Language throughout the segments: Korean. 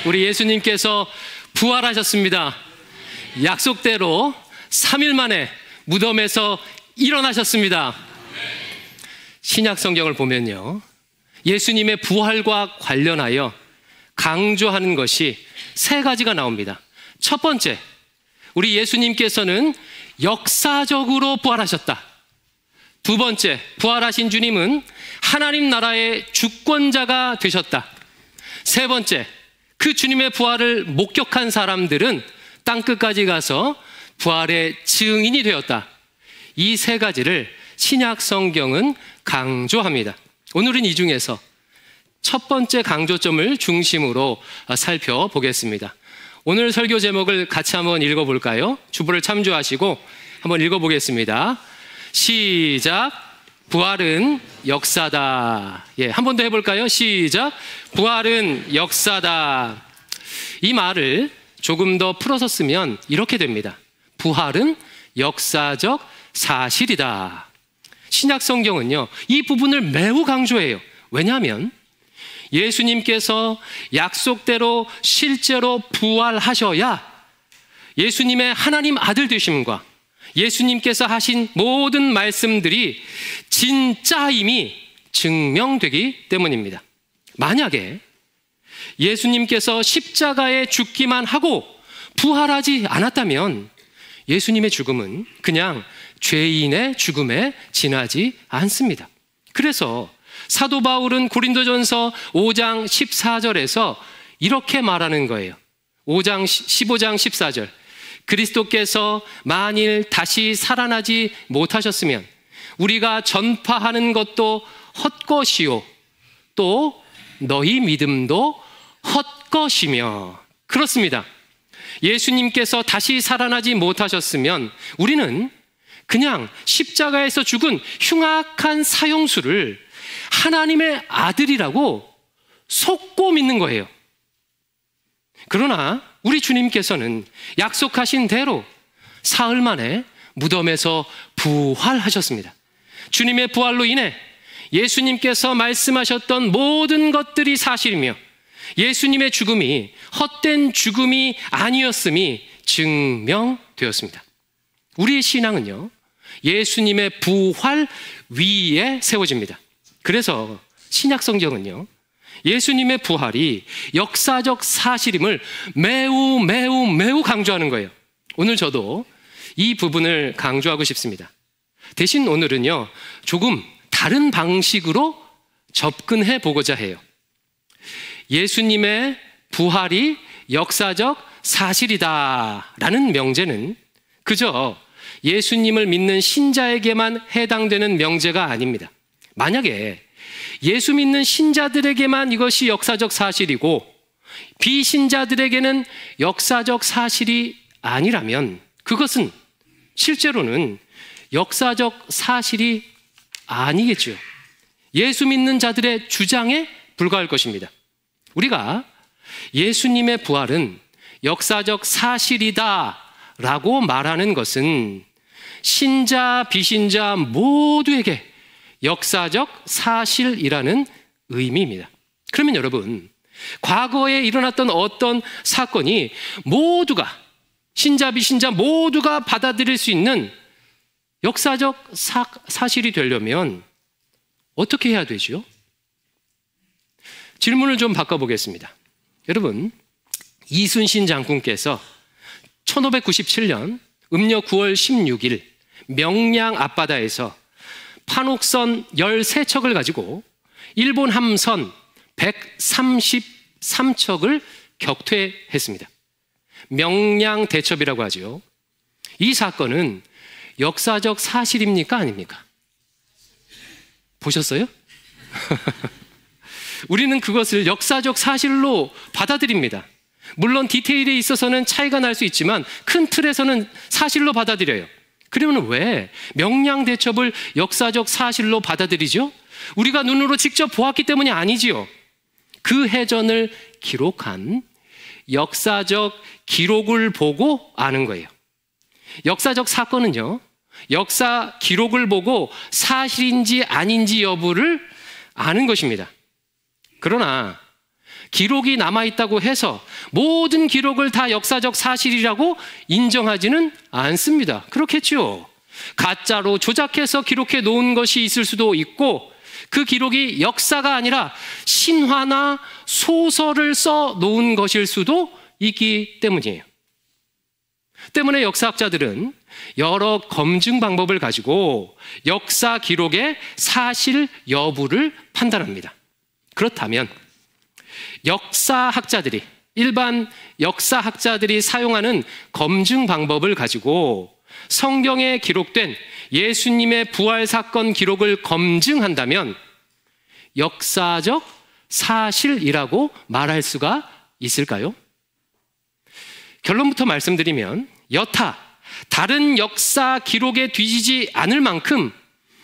우리 예수님께서 부활하셨습니다. 약속대로 3일 만에 무덤에서 일어나셨습니다. 신약 성경을 보면요, 예수님의 부활과 관련하여 강조하는 것이 3가지가 나옵니다. 첫 번째, 우리 예수님께서는 역사적으로 부활하셨다. 두 번째, 부활하신 주님은 하나님 나라의 주권자가 되셨다. 세 번째, 그 주님의 부활을 목격한 사람들은 땅끝까지 가서 부활의 증인이 되었다. 이 3가지를 신약 성경은 강조합니다. 오늘은 이 중에서 첫 번째 강조점을 중심으로 살펴보겠습니다. 오늘 설교 제목을 같이 한번 읽어볼까요? 주보를 참조하시고 한번 읽어보겠습니다. 시작. 부활은 역사다. 한 번 더 해볼까요? 시작. 부활은 역사다. 이 말을 조금 더 풀어서 쓰면 이렇게 됩니다. 부활은 역사적 사실이다. 신약 성경은요, 이 부분을 매우 강조해요. 왜냐하면 예수님께서 약속대로 실제로 부활하셔야 예수님의 하나님 아들 되심과 예수님께서 하신 모든 말씀들이 진짜임이 증명되기 때문입니다. 만약에 예수님께서 십자가에 죽기만 하고 부활하지 않았다면 예수님의 죽음은 그냥 죄인의 죽음에 지나지 않습니다. 그래서 사도 바울은 고린도전서 5장 14절에서 이렇게 말하는 거예요. 15장 14절. 그리스도께서 만일 다시 살아나지 못하셨으면 우리가 전파하는 것도 헛것이요 또 너희 믿음도 헛것이며. 그렇습니다. 예수님께서 다시 살아나지 못하셨으면 우리는 그냥 십자가에서 죽은 흉악한 사형수를 하나님의 아들이라고 속고 믿는 거예요. 그러나 우리 주님께서는 약속하신 대로 사흘 만에 무덤에서 부활하셨습니다. 주님의 부활로 인해 예수님께서 말씀하셨던 모든 것들이 사실이며 예수님의 죽음이 헛된 죽음이 아니었음이 증명되었습니다. 우리의 신앙은요, 예수님의 부활 위에 세워집니다. 그래서 신약 성경은요, 예수님의 부활이 역사적 사실임을 매우 강조하는 거예요. 오늘 저도 이 부분을 강조하고 싶습니다. 대신 오늘은요, 조금 다른 방식으로 접근해 보고자 해요. 예수님의 부활이 역사적 사실이다라는 명제는 그저 예수님을 믿는 신자에게만 해당되는 명제가 아닙니다. 만약에 예수 믿는 신자들에게만 이것이 역사적 사실이고 비신자들에게는 역사적 사실이 아니라면 그것은 실제로는 역사적 사실이 아니겠죠. 예수 믿는 자들의 주장에 불과할 것입니다. 우리가 예수님의 부활은 역사적 사실이다 라고 말하는 것은 신자, 비신자 모두에게 역사적 사실이라는 의미입니다. 그러면 여러분, 과거에 일어났던 어떤 사건이 모두가, 신자, 비신자 모두가 받아들일 수 있는 역사적 사실이 되려면 어떻게 해야 되죠? 질문을 좀 바꿔보겠습니다. 여러분, 이순신 장군께서 1597년 음력 9월 16일 명량 앞바다에서 판옥선 13척을 가지고 일본 함선 133척을 격퇴했습니다. 명량 대첩이라고 하죠. 이 사건은 역사적 사실입니까? 아닙니까? 보셨어요? 우리는 그것을 역사적 사실로 받아들입니다. 물론 디테일에 있어서는 차이가 날 수 있지만 큰 틀에서는 사실로 받아들여요. 그러면 왜 명량 대첩을 역사적 사실로 받아들이죠? 우리가 눈으로 직접 보았기 때문이 아니지요. 그 해전을 기록한 역사적 기록을 보고 아는 거예요. 역사적 사건은요, 역사 기록을 보고 사실인지 아닌지 여부를 아는 것입니다. 그러나 기록이 남아있다고 해서 모든 기록을 다 역사적 사실이라고 인정하지는 않습니다. 그렇겠죠. 가짜로 조작해서 기록해 놓은 것이 있을 수도 있고, 그 기록이 역사가 아니라 신화나 소설을 써 놓은 것일 수도 있기 때문이에요. 때문에 역사학자들은 여러 검증 방법을 가지고 역사 기록의 사실 여부를 판단합니다. 그렇다면 역사학자들이, 일반 역사학자들이 사용하는 검증 방법을 가지고 성경에 기록된 예수님의 부활 사건 기록을 검증한다면 역사적 사실이라고 말할 수가 있을까요? 결론부터 말씀드리면 여타 다른 역사 기록에 뒤지지 않을 만큼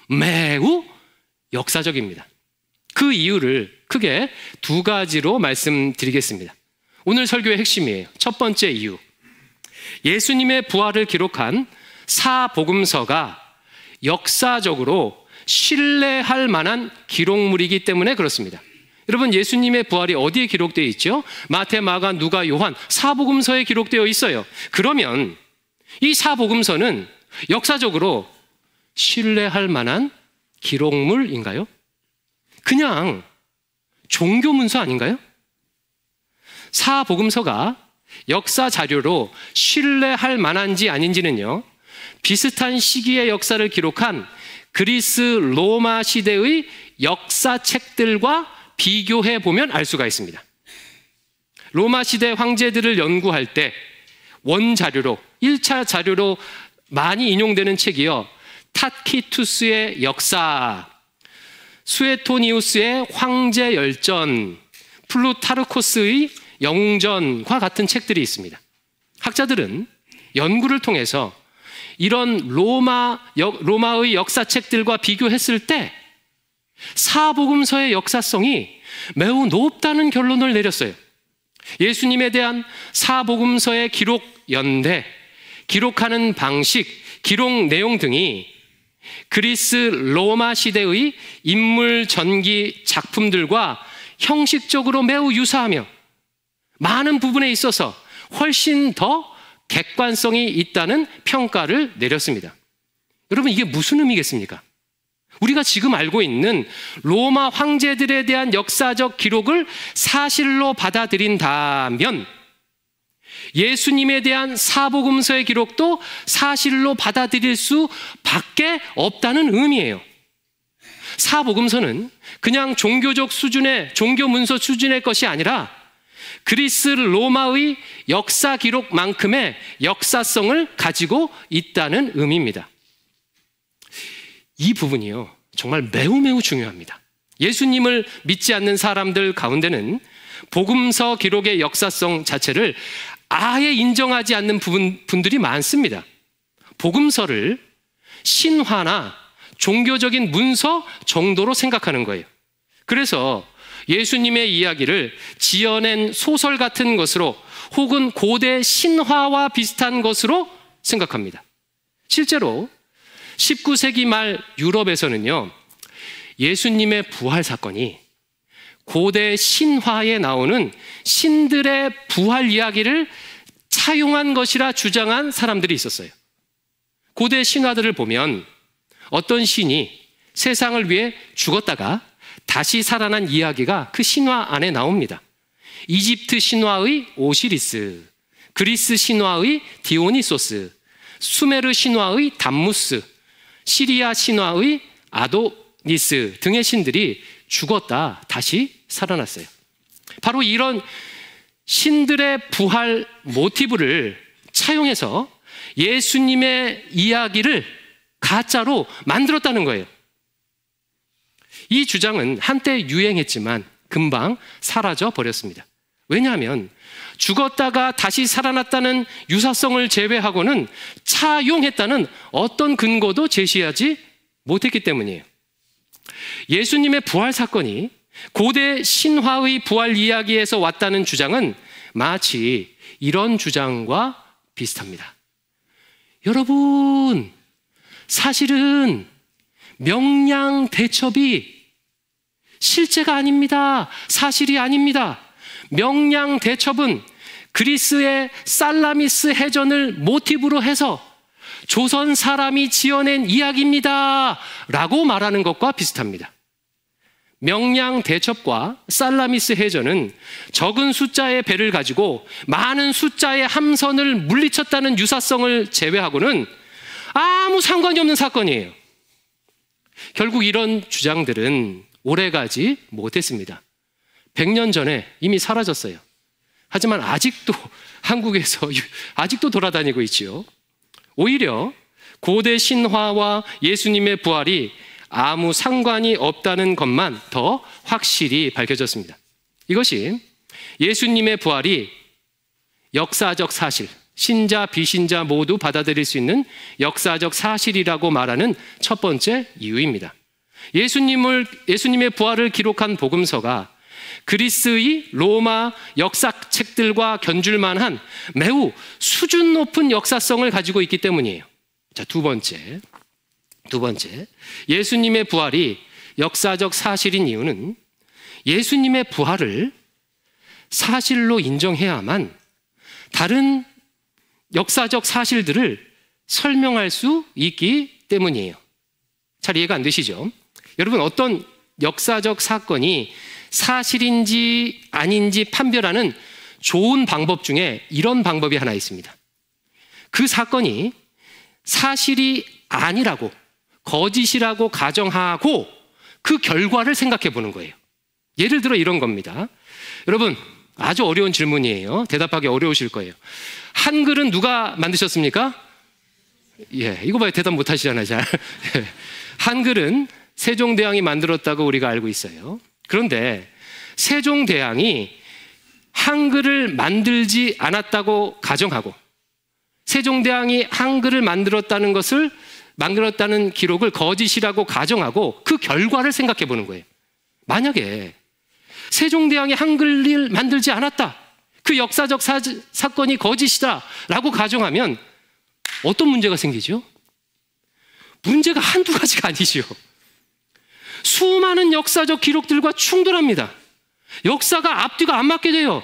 매우 역사적입니다. 그 이유를 크게 두 가지로 말씀드리겠습니다. 오늘 설교의 핵심이에요. 첫 번째 이유, 예수님의 부활을 기록한 사복음서가 역사적으로 신뢰할 만한 기록물이기 때문에 그렇습니다. 여러분, 예수님의 부활이 어디에 기록되어 있죠? 마태, 마가, 누가, 요한 사복음서에 기록되어 있어요. 그러면 이 사복음서는 역사적으로 신뢰할 만한 기록물인가요? 그냥 종교 문서 아닌가요? 사복음서가 역사 자료로 신뢰할 만한지 아닌지는요, 비슷한 시기의 역사를 기록한 그리스 로마 시대의 역사책들과 비교해 보면 알 수가 있습니다. 로마 시대 황제들을 연구할 때 원자료로, 1차 자료로 많이 인용되는 책이요, 타키투스의 역사, 수에토니우스의 황제 열전, 플루타르코스의 영웅전과 같은 책들이 있습니다. 학자들은 연구를 통해서 이런 로마의 역사책들과 비교했을 때 사복음서의 역사성이 매우 높다는 결론을 내렸어요. 예수님에 대한 사복음서의 기록 연대, 기록하는 방식, 기록 내용 등이 그리스 로마 시대의 인물 전기 작품들과 형식적으로 매우 유사하며 많은 부분에 있어서 훨씬 더 객관성이 있다는 평가를 내렸습니다. 여러분, 이게 무슨 의미겠습니까? 우리가 지금 알고 있는 로마 황제들에 대한 역사적 기록을 사실로 받아들인다면 예수님에 대한 사복음서의 기록도 사실로 받아들일 수밖에 없다는 의미예요. 사복음서는 그냥 종교적 수준의, 종교 문서 수준의 것이 아니라 그리스 로마의 역사 기록만큼의 역사성을 가지고 있다는 의미입니다. 이 부분이요, 정말 매우 중요합니다. 예수님을 믿지 않는 사람들 가운데는 복음서 기록의 역사성 자체를 아예 인정하지 않는 분들이 많습니다. 복음서를 신화나 종교적인 문서 정도로 생각하는 거예요. 그래서 예수님의 이야기를 지어낸 소설 같은 것으로, 혹은 고대 신화와 비슷한 것으로 생각합니다. 실제로 19세기 말 유럽에서는요, 예수님의 부활 사건이 고대 신화에 나오는 신들의 부활 이야기를 차용한 것이라 주장한 사람들이 있었어요. 고대 신화들을 보면 어떤 신이 세상을 위해 죽었다가 다시 살아난 이야기가 그 신화 안에 나옵니다. 이집트 신화의 오시리스, 그리스 신화의 디오니소스, 수메르 신화의 담무스, 시리아 신화의 아도니스 등의 신들이 죽었다 다시 살아났어요. 바로 이런 신들의 부활 모티브를 차용해서 예수님의 이야기를 가짜로 만들었다는 거예요. 이 주장은 한때 유행했지만 금방 사라져 버렸습니다. 왜냐하면 죽었다가 다시 살아났다는 유사성을 제외하고는 차용했다는 어떤 근거도 제시하지 못했기 때문이에요. 예수님의 부활 사건이 고대 신화의 부활 이야기에서 왔다는 주장은 마치 이런 주장과 비슷합니다. 여러분, 사실은 명량 대첩이 실제가 아닙니다. 사실이 아닙니다. 명량 대첩은 그리스의 살라미스 해전을 모티브로 해서 조선 사람이 지어낸 이야기입니다 라고 말하는 것과 비슷합니다. 명량 대첩과 살라미스 해전은 적은 숫자의 배를 가지고 많은 숫자의 함선을 물리쳤다는 유사성을 제외하고는 아무 상관이 없는 사건이에요. 결국 이런 주장들은 오래가지 못했습니다. 100년 전에 이미 사라졌어요. 하지만 아직도 한국에서 아직도 돌아다니고 있지요. 오히려 고대 신화와 예수님의 부활이 아무 상관이 없다는 것만 더 확실히 밝혀졌습니다. 이것이 예수님의 부활이 역사적 사실, 신자 비신자 모두 받아들일 수 있는 역사적 사실이라고 말하는 첫 번째 이유입니다. 예수님의 부활을 기록한 복음서가 그리스의 로마 역사책들과 견줄만한 매우 수준 높은 역사성을 가지고 있기 때문이에요. 자, 두 번째, 예수님의 부활이 역사적 사실인 이유는 예수님의 부활을 사실로 인정해야만 다른 역사적 사실들을 설명할 수 있기 때문이에요. 잘 이해가 안 되시죠? 여러분, 어떤 역사적 사건이 사실인지 아닌지 판별하는 좋은 방법 중에 이런 방법이 하나 있습니다. 그 사건이 사실이 아니라고, 거짓이라고 가정하고 그 결과를 생각해 보는 거예요. 예를 들어 이런 겁니다. 여러분, 아주 어려운 질문이에요. 대답하기 어려우실 거예요. 한글은 누가 만드셨습니까? 예, 이거 봐요. 대답 못 하시잖아요, 잘. 한글은 세종대왕이 만들었다고 우리가 알고 있어요. 그런데 세종대왕이 한글을 만들지 않았다고 가정하고 세종대왕이 한글을 만들었다는 기록을 거짓이라고 가정하고 그 결과를 생각해 보는 거예요. 만약에 세종대왕이 한글을 만들지 않았다, 그 역사적 사건이 거짓이다 라고 가정하면 어떤 문제가 생기죠? 문제가 한두 가지가 아니죠. 수많은 역사적 기록들과 충돌합니다. 역사가 앞뒤가 안 맞게 돼요.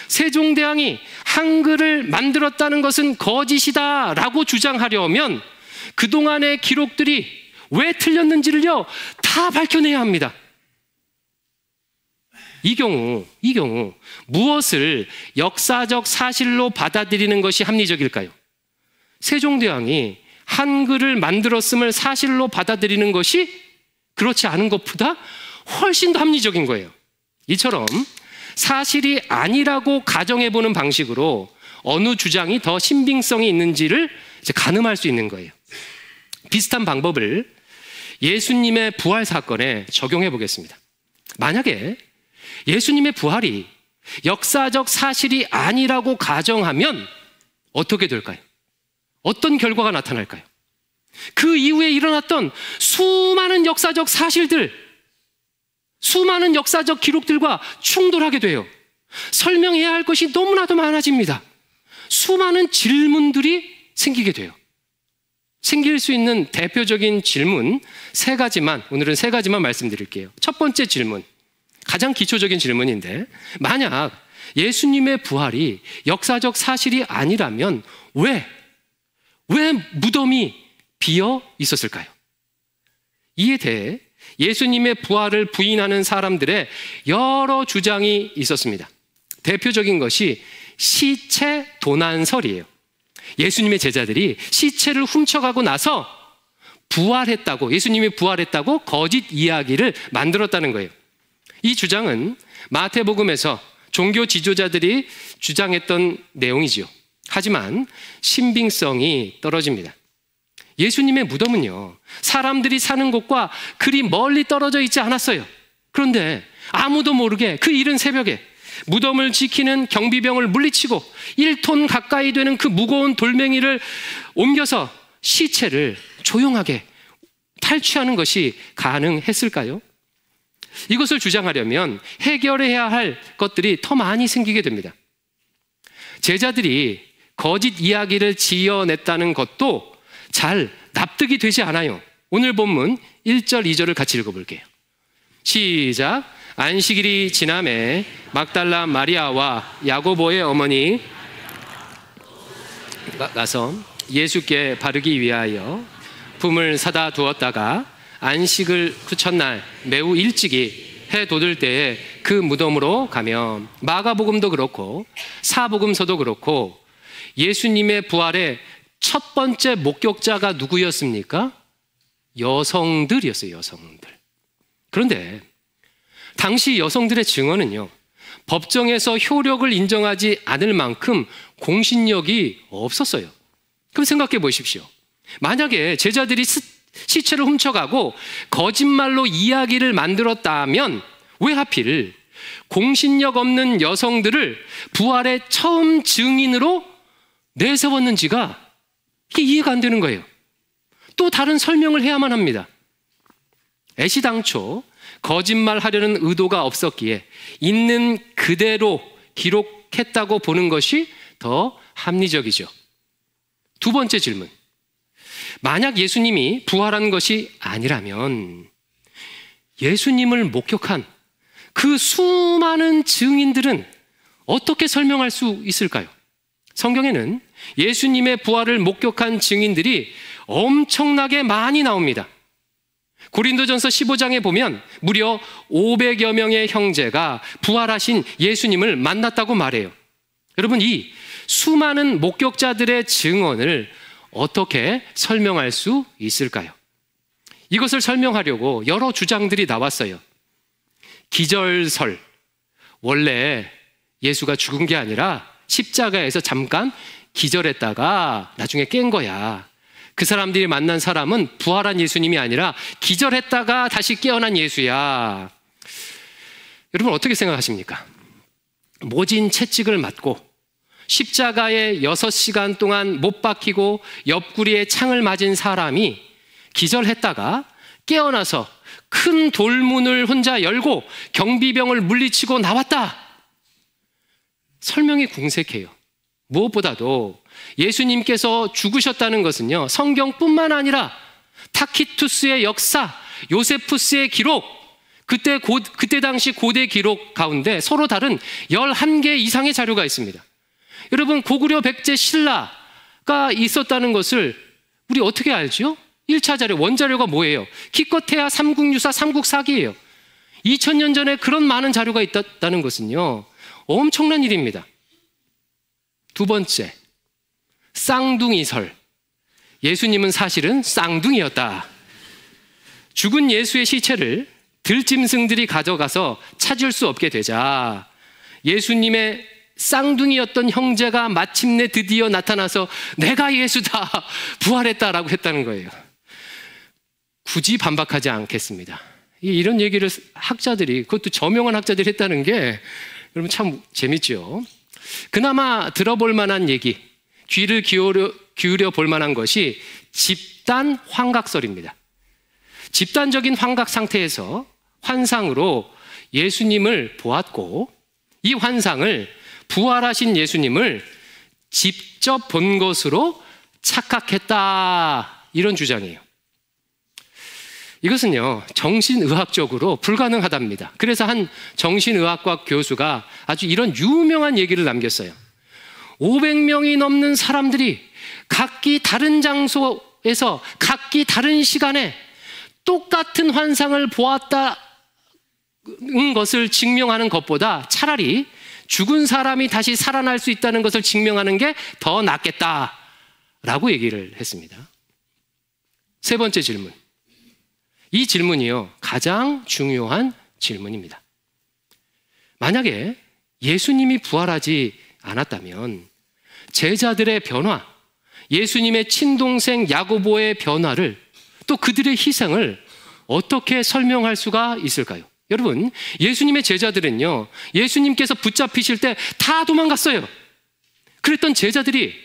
세종대왕이 한글을 만들었다는 것은 거짓이다 라고 주장하려면 그동안의 기록들이 왜 틀렸는지를요 다 밝혀내야 합니다. 이 경우 무엇을 역사적 사실로 받아들이는 것이 합리적일까요? 세종대왕이 한글을 만들었음을 사실로 받아들이는 것이 그렇지 않은 것보다 훨씬 더 합리적인 거예요. 이처럼 사실이 아니라고 가정해보는 방식으로 어느 주장이 더 신빙성이 있는지를 이제 가늠할 수 있는 거예요. 비슷한 방법을 예수님의 부활 사건에 적용해 보겠습니다. 만약에 예수님의 부활이 역사적 사실이 아니라고 가정하면 어떻게 될까요? 어떤 결과가 나타날까요? 그 이후에 일어났던 수많은 역사적 사실들, 수많은 역사적 기록들과 충돌하게 돼요. 설명해야 할 것이 너무나도 많아집니다. 수많은 질문들이 생기게 돼요. 생길 수 있는 대표적인 질문 오늘은 세 가지만 말씀드릴게요. 첫 번째 질문, 가장 기초적인 질문인데, 만약 예수님의 부활이 역사적 사실이 아니라면 왜 무덤이 비어 있었을까요? 이에 대해 예수님의 부활을 부인하는 사람들의 여러 주장이 있었습니다. 대표적인 것이 시체 도난설이에요. 예수님의 제자들이 시체를 훔쳐가고 나서 예수님이 부활했다고 거짓 이야기를 만들었다는 거예요. 이 주장은 마태복음에서 종교 지도자들이 주장했던 내용이지요. 하지만 신빙성이 떨어집니다. 예수님의 무덤은요, 사람들이 사는 곳과 그리 멀리 떨어져 있지 않았어요. 그런데 아무도 모르게 그 이른 새벽에 무덤을 지키는 경비병을 물리치고 1톤 가까이 되는 그 무거운 돌멩이를 옮겨서 시체를 조용하게 탈취하는 것이 가능했을까요? 이것을 주장하려면 해결해야 할 것들이 더 많이 생기게 됩니다. 제자들이 거짓 이야기를 지어냈다는 것도 잘 납득이 되지 않아요. 오늘 본문 1절, 2절을 같이 읽어볼게요. 시작. 안식일이 지남에 막달라 마리아와 야고보의 어머니 가서 예수께 바르기 위하여 품을 사다 두었다가 안식을 그 첫날 매우 일찍이 해 돋을 때에 그 무덤으로 가며, 마가복음도 그렇고 사복음서도 그렇고 예수님의 부활의 첫 번째 목격자가 누구였습니까? 여성들이었어요. 여성들. 그런데 당시 여성들의 증언은요, 법정에서 효력을 인정하지 않을 만큼 공신력이 없었어요. 그럼 생각해 보십시오. 만약에 제자들이 시체를 훔쳐가고 거짓말로 이야기를 만들었다면 왜 하필 공신력 없는 여성들을 부활의 처음 증인으로 내세웠는지가 이게 이해가 안 되는 거예요. 또 다른 설명을 해야만 합니다. 애시당초 거짓말하려는 의도가 없었기에 있는 그대로 기록했다고 보는 것이 더 합리적이죠. 두 번째 질문. 만약 예수님이 부활한 것이 아니라면 예수님을 목격한 그 수많은 증인들은 어떻게 설명할 수 있을까요? 성경에는 예수님의 부활을 목격한 증인들이 엄청나게 많이 나옵니다. 고린도전서 15장에 보면 무려 500여 명의 형제가 부활하신 예수님을 만났다고 말해요. 여러분, 이 수많은 목격자들의 증언을 어떻게 설명할 수 있을까요? 이것을 설명하려고 여러 주장들이 나왔어요. 기절설, 원래 예수가 죽은 게 아니라 십자가에서 잠깐 기절했다가 나중에 깬 거야. 그 사람들이 만난 사람은 부활한 예수님이 아니라 기절했다가 다시 깨어난 예수야. 여러분 어떻게 생각하십니까? 모진 채찍을 맞고 십자가에 6시간 동안 못 박히고 옆구리에 창을 맞은 사람이 기절했다가 깨어나서 큰 돌문을 혼자 열고 경비병을 물리치고 나왔다. 설명이 궁색해요. 무엇보다도 예수님께서 죽으셨다는 것은요, 성경뿐만 아니라 타키투스의 역사, 요세푸스의 기록, 그때 당시 고대 기록 가운데 서로 다른 11개 이상의 자료가 있습니다. 여러분, 고구려 백제 신라가 있었다는 것을 우리 어떻게 알죠? 1차 자료, 원자료가 뭐예요? 기껏해야 삼국유사, 삼국사기예요. 2000년 전에 그런 많은 자료가 있다는 것은요, 엄청난 일입니다. 두 번째, 쌍둥이설. 예수님은 사실은 쌍둥이였다. 죽은 예수의 시체를 들짐승들이 가져가서 찾을 수 없게 되자 예수님의 쌍둥이였던 형제가 마침내 드디어 나타나서 내가 예수다, 부활했다라고 했다는 거예요. 굳이 반박하지 않겠습니다. 이런 얘기를 학자들이, 그것도 저명한 학자들이 했다는 게 여러분 참 재밌죠. 그나마 들어볼 만한 얘기, 귀를 기울여 볼 만한 것이 집단 환각설입니다. 집단적인 환각 상태에서 환상으로 예수님을 보았고, 이 환상을 부활하신 예수님을 직접 본 것으로 착각했다, 이런 주장이에요. 이것은요, 정신의학적으로 불가능하답니다. 그래서 한 정신의학과 교수가 아주 이런 유명한 얘기를 남겼어요. 500명이 넘는 사람들이 각기 다른 장소에서 각기 다른 시간에 똑같은 환상을 보았다는 것을 증명하는 것보다 차라리 죽은 사람이 다시 살아날 수 있다는 것을 증명하는 게 더 낫겠다라고 얘기를 했습니다. 세 번째 질문. 이 질문이요, 가장 중요한 질문입니다. 만약에 예수님이 부활하지 않았다면 제자들의 변화, 예수님의 친동생 야고보의 변화를, 또 그들의 희생을 어떻게 설명할 수가 있을까요? 여러분, 예수님의 제자들은요, 예수님께서 붙잡히실 때 다 도망갔어요. 그랬던 제자들이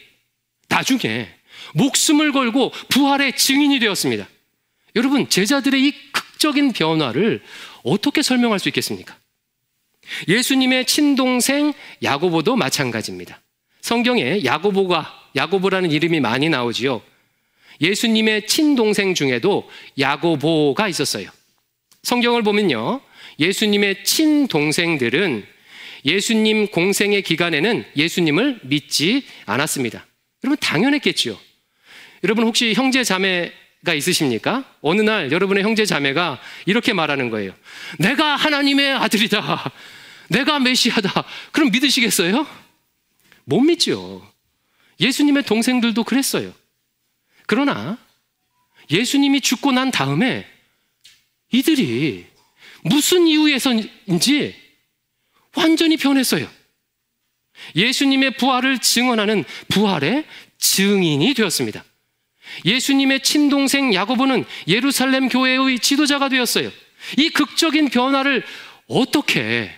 나중에 목숨을 걸고 부활의 증인이 되었습니다. 여러분, 제자들의 이 극적인 변화를 어떻게 설명할 수 있겠습니까? 예수님의 친동생 야고보도 마찬가지입니다. 성경에 야고보라는 이름이 많이 나오지요. 예수님의 친동생 중에도 야고보가 있었어요. 성경을 보면요, 예수님의 친동생들은 예수님 공생의 기간에는 예수님을 믿지 않았습니다. 여러분 당연했겠지요. 여러분 혹시 형제 자매가 있으십니까? 어느 날 여러분의 형제 자매가 이렇게 말하는 거예요. 내가 하나님의 아들이다. 내가 메시아다. 그럼 믿으시겠어요? 못 믿죠. 예수님의 동생들도 그랬어요. 그러나 예수님이 죽고 난 다음에 이들이 무슨 이유에서인지 완전히 변했어요. 예수님의 부활을 증언하는 부활의 증인이 되었습니다. 예수님의 친동생 야고보는 예루살렘 교회의 지도자가 되었어요. 이 극적인 변화를 어떻게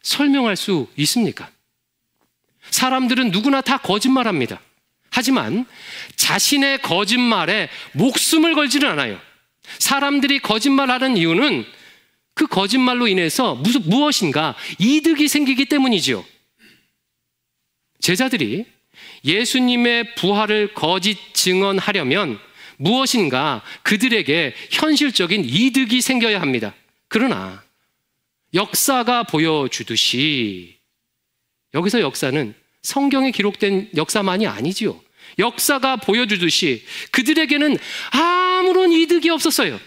설명할 수 있습니까? 사람들은 누구나 다 거짓말합니다. 하지만 자신의 거짓말에 목숨을 걸지는 않아요. 사람들이 거짓말하는 이유는 그 거짓말로 인해서 무엇인가 이득이 생기기 때문이지요. 제자들이 예수님의 부활을 거짓 증언하려면 무엇인가 그들에게 현실적인 이득이 생겨야 합니다. 그러나 역사가 보여주듯이, 여기서 역사는 성경에 기록된 역사만이 아니지요. 역사가 보여주듯이 그들에게는 아무런 이득이 없었어요.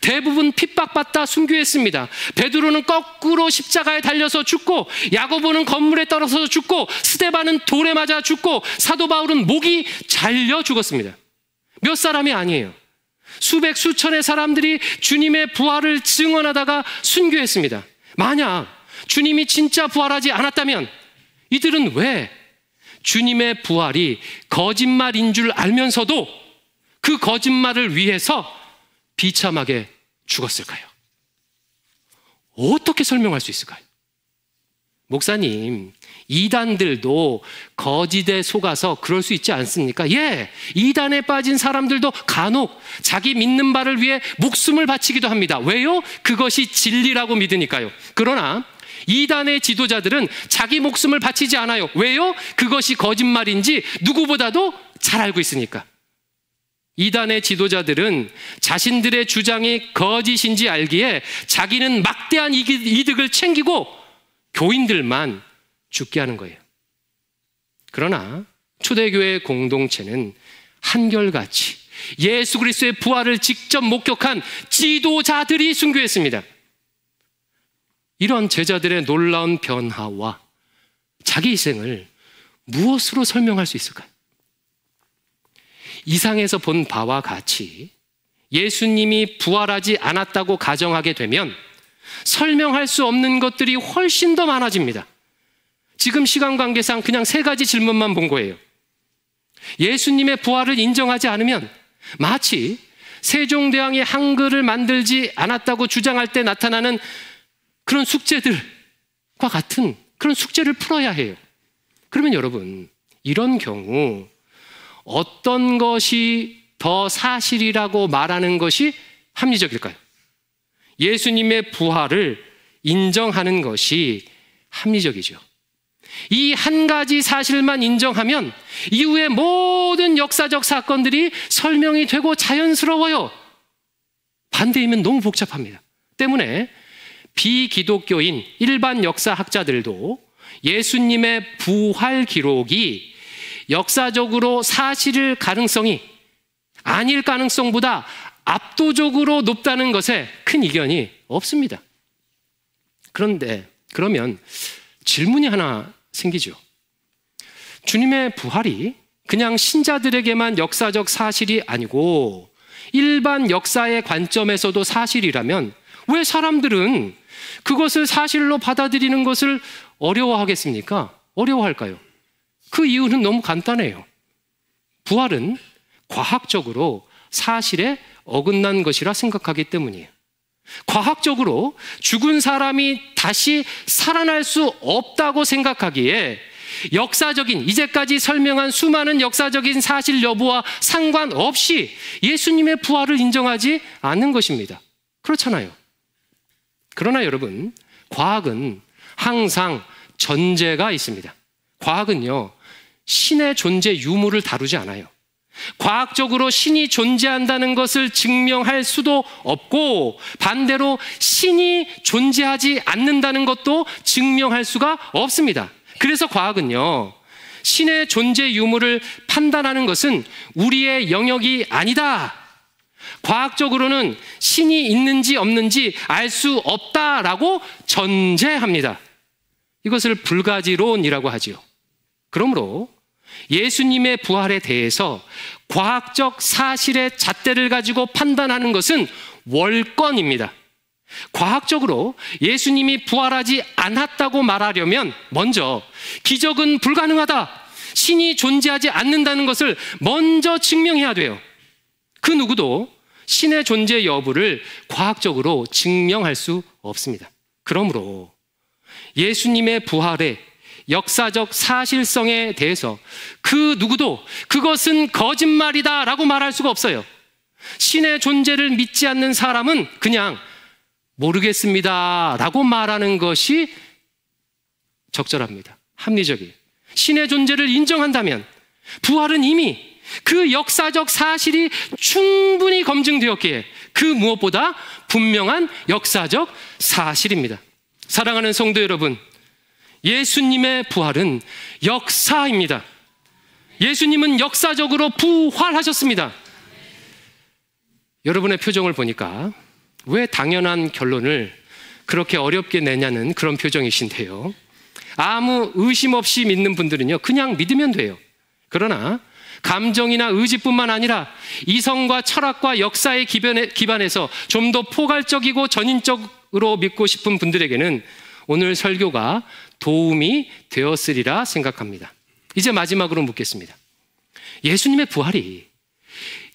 대부분 핍박받다 순교했습니다. 베드로는 거꾸로 십자가에 달려서 죽고, 야고보는 건물에 떨어져서 죽고, 스데반은 돌에 맞아 죽고, 사도 바울은 목이 잘려 죽었습니다. 몇 사람이 아니에요. 수백 수천의 사람들이 주님의 부활을 증언하다가 순교했습니다. 만약 주님이 진짜 부활하지 않았다면 이들은 왜 주님의 부활이 거짓말인 줄 알면서도 그 거짓말을 위해서 비참하게 죽었을까요? 어떻게 설명할 수 있을까요? 목사님, 이단들도 거짓에 속아서 그럴 수 있지 않습니까? 예, 이단에 빠진 사람들도 간혹 자기 믿는 바를 위해 목숨을 바치기도 합니다. 왜요? 그것이 진리라고 믿으니까요. 그러나 이단의 지도자들은 자기 목숨을 바치지 않아요. 왜요? 그것이 거짓말인지 누구보다도 잘 알고 있으니까. 이단의 지도자들은 자신들의 주장이 거짓인지 알기에 자기는 막대한 이득을 챙기고 교인들만 죽게 하는 거예요. 그러나 초대교회 공동체는 한결같이 예수 그리스도의 부활을 직접 목격한 지도자들이 순교했습니다. 이런 제자들의 놀라운 변화와 자기 희생을 무엇으로 설명할 수 있을까요? 이상에서 본 바와 같이 예수님이 부활하지 않았다고 가정하게 되면 설명할 수 없는 것들이 훨씬 더 많아집니다. 지금 시간 관계상 그냥 3가지 질문만 본 거예요. 예수님의 부활을 인정하지 않으면 마치 세종대왕이 한글을 만들지 않았다고 주장할 때 나타나는 그런 숙제들과 같은 그런 숙제를 풀어야 해요. 그러면 여러분, 이런 경우 어떤 것이 더 사실이라고 말하는 것이 합리적일까요? 예수님의 부활을 인정하는 것이 합리적이죠. 이 한 가지 사실만 인정하면 이후의 모든 역사적 사건들이 설명이 되고 자연스러워요. 반대이면 너무 복잡합니다. 때문에 비기독교인 일반 역사학자들도 예수님의 부활 기록이 역사적으로 사실일 가능성이 아닐 가능성보다 압도적으로 높다는 것에 큰 이견이 없습니다. 그런데 그러면 질문이 하나 생기죠. 주님의 부활이 그냥 신자들에게만 역사적 사실이 아니고 일반 역사의 관점에서도 사실이라면 왜 사람들은 그것을 사실로 받아들이는 것을 어려워하겠습니까? 어려워할까요? 그 이유는 너무 간단해요. 부활은 과학적으로 사실에 어긋난 것이라 생각하기 때문이에요. 과학적으로 죽은 사람이 다시 살아날 수 없다고 생각하기에 역사적인, 이제까지 설명한 수많은 역사적인 사실 여부와 상관없이 예수님의 부활을 인정하지 않는 것입니다. 그렇잖아요. 그러나 여러분, 과학은 항상 전제가 있습니다. 과학은요, 신의 존재 유무를 다루지 않아요. 과학적으로 신이 존재한다는 것을 증명할 수도 없고, 반대로 신이 존재하지 않는다는 것도 증명할 수가 없습니다. 그래서 과학은요, 신의 존재 유무를 판단하는 것은 우리의 영역이 아니다. 과학적으로는 신이 있는지 없는지 알 수 없다라고 전제합니다. 이것을 불가지론이라고 하지요. 그러므로 예수님의 부활에 대해서 과학적 사실의 잣대를 가지고 판단하는 것은 월권입니다. 과학적으로 예수님이 부활하지 않았다고 말하려면 먼저 기적은 불가능하다, 신이 존재하지 않는다는 것을 먼저 증명해야 돼요. 그 누구도 신의 존재 여부를 과학적으로 증명할 수 없습니다. 그러므로 예수님의 부활의 역사적 사실성에 대해서 그 누구도 그것은 거짓말이다 라고 말할 수가 없어요. 신의 존재를 믿지 않는 사람은 그냥 모르겠습니다 라고 말하는 것이 적절합니다. 합리적이에요. 신의 존재를 인정한다면 부활은 이미 그 역사적 사실이 충분히 검증되었기에 그 무엇보다 분명한 역사적 사실입니다. 사랑하는 성도 여러분, 예수님의 부활은 역사입니다. 예수님은 역사적으로 부활하셨습니다. 여러분의 표정을 보니까 왜 당연한 결론을 그렇게 어렵게 내냐는 그런 표정이신데요. 아무 의심 없이 믿는 분들은요, 그냥 믿으면 돼요. 그러나 감정이나 의지뿐만 아니라 이성과 철학과 역사에 기반해서 좀 더 포괄적이고 전인적으로 믿고 싶은 분들에게는 오늘 설교가 도움이 되었으리라 생각합니다. 이제 마지막으로 묻겠습니다. 예수님의 부활이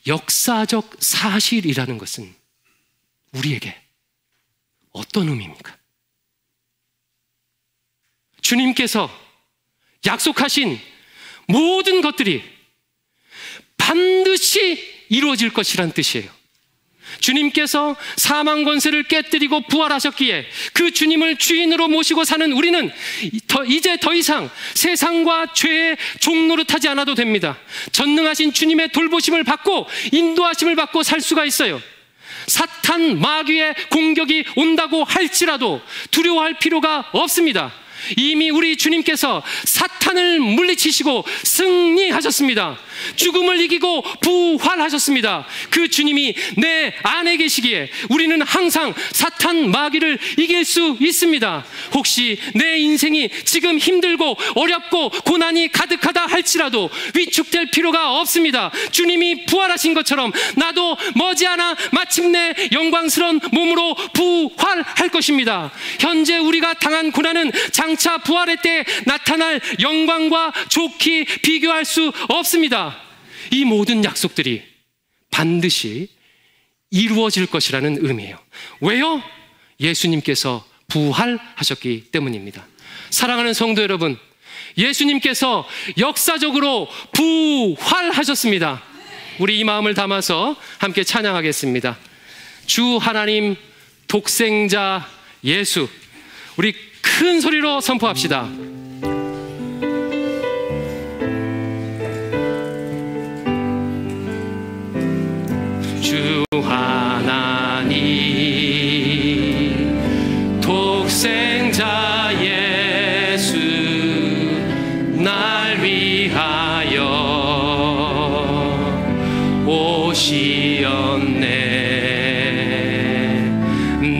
역사적 사실이라는 것은 우리에게 어떤 의미입니까? 주님께서 약속하신 모든 것들이 반드시 이루어질 것이란 뜻이에요. 주님께서 사망 권세를 깨뜨리고 부활하셨기에 그 주님을 주인으로 모시고 사는 우리는 이제 더 이상 세상과 죄의 종노릇하지 않아도 됩니다. 전능하신 주님의 돌보심을 받고 인도하심을 받고 살 수가 있어요. 사탄 마귀의 공격이 온다고 할지라도 두려워할 필요가 없습니다. 이미 우리 주님께서 사탄을 물리치시고 승리하셨습니다. 죽음을 이기고 부활하셨습니다. 그 주님이 내 안에 계시기에 우리는 항상 사탄 마귀를 이길 수 있습니다. 혹시 내 인생이 지금 힘들고 어렵고 고난이 가득하다 할지라도 위축될 필요가 없습니다. 주님이 부활하신 것처럼 나도 머지않아 마침내 영광스러운 몸으로 부활할 것입니다. 현재 우리가 당한 고난은 장차 부활의 때 나타날 영광과 좋게 비교할 수 없습니다. 이 모든 약속들이 반드시 이루어질 것이라는 의미예요. 왜요? 예수님께서 부활하셨기 때문입니다. 사랑하는 성도 여러분, 예수님께서 역사적으로 부활하셨습니다. 우리 이 마음을 담아서 함께 찬양하겠습니다. 주 하나님 독생자 예수, 우리 큰 소리로 선포합시다. 주 하나님 독생자 예수 날 위하여 오시었네.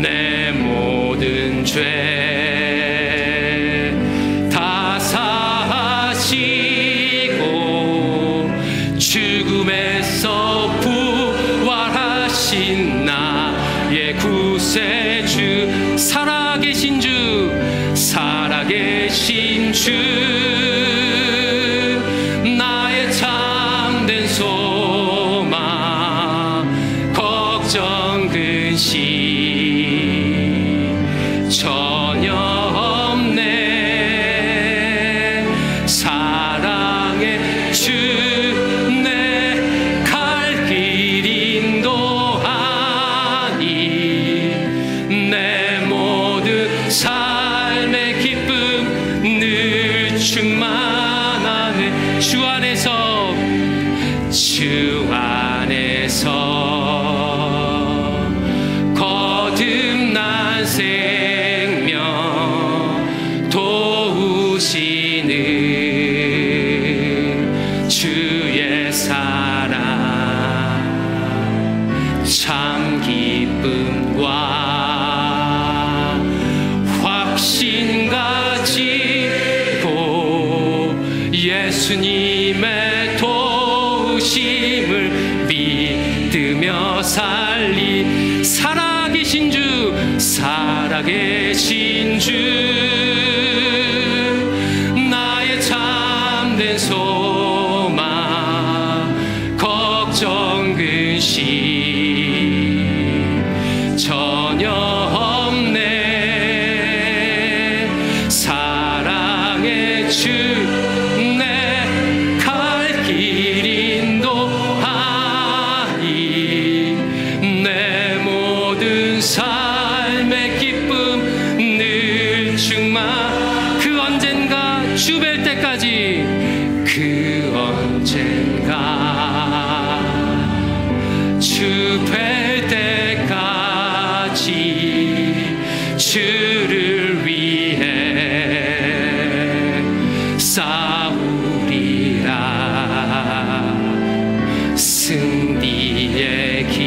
내 모든 죄 죽음에서 부활하신 나의 구세주, 살아계신 주, 살아계신 주, 나의 참된 소망, 걱정 근심 전혀 없네. 사랑의 주 충만하네. 주 안에서 주 안에서 거듭난 생명 도우시는 주의 사랑 참 기쁨과 확신 가지고 예수님의 도우심을 믿으며 살리 살아계신 주 나의 참된 소망 걱정 근심 전혀 없네. 사랑의 주 내 갈 길 인도하니 내 모든 삶의 기쁨 늘 충만 그 언젠가 주 뵐 때까지 그 언젠가 주 뵐 때까지 주를 위해 싸우리라. 승리의 길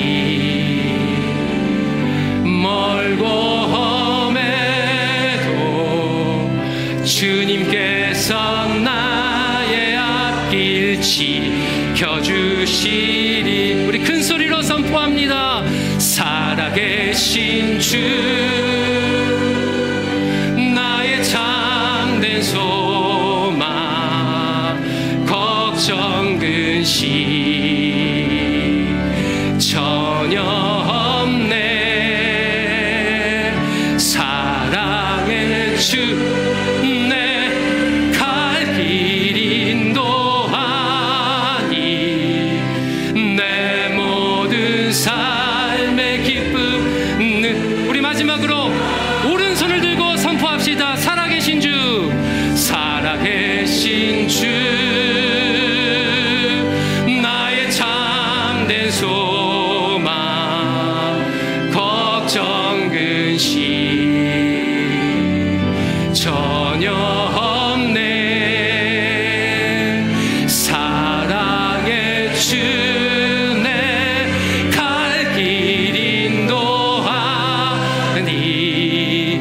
멀고 험해도 주님께서 나의 앞길 지켜주시리. 우리 큰 소리로 선포합니다. 살아계신 주 나의 참된 소망 걱정 근심 전혀 없네. 사랑의 주 내 갈 길 인도하니 내 모든 삶의 기쁨. 우리 마지막으로 오른손을 들고 선포합시다. 살아계신 주 살아계신 주 나의 참된 소망 걱정 근심 전혀 없네. 사랑의 주 내 갈 길 인도하니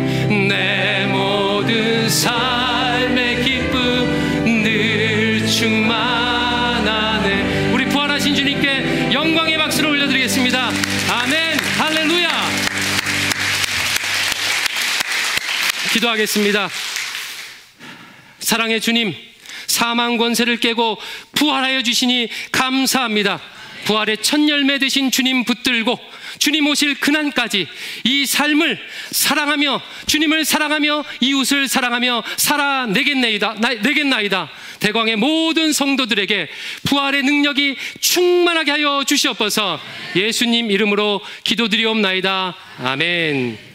내 모든 삶의 기쁨 늘 충만하네. 우리 부활하신 주님께 영광의 박수를 올려드리겠습니다. 아멘. 할렐루야. 기도하겠습니다. 사랑의 주님, 사망 권세를 깨고 부활하여 주시니 감사합니다. 부활의 첫 열매 되신 주님 붙들고 주님 오실 그날까지 이 삶을 사랑하며 주님을 사랑하며 이웃을 사랑하며 살아내겠나이다. 대광의 모든 성도들에게 부활의 능력이 충만하게 하여 주시옵소서. 예수님 이름으로 기도드리옵나이다. 아멘.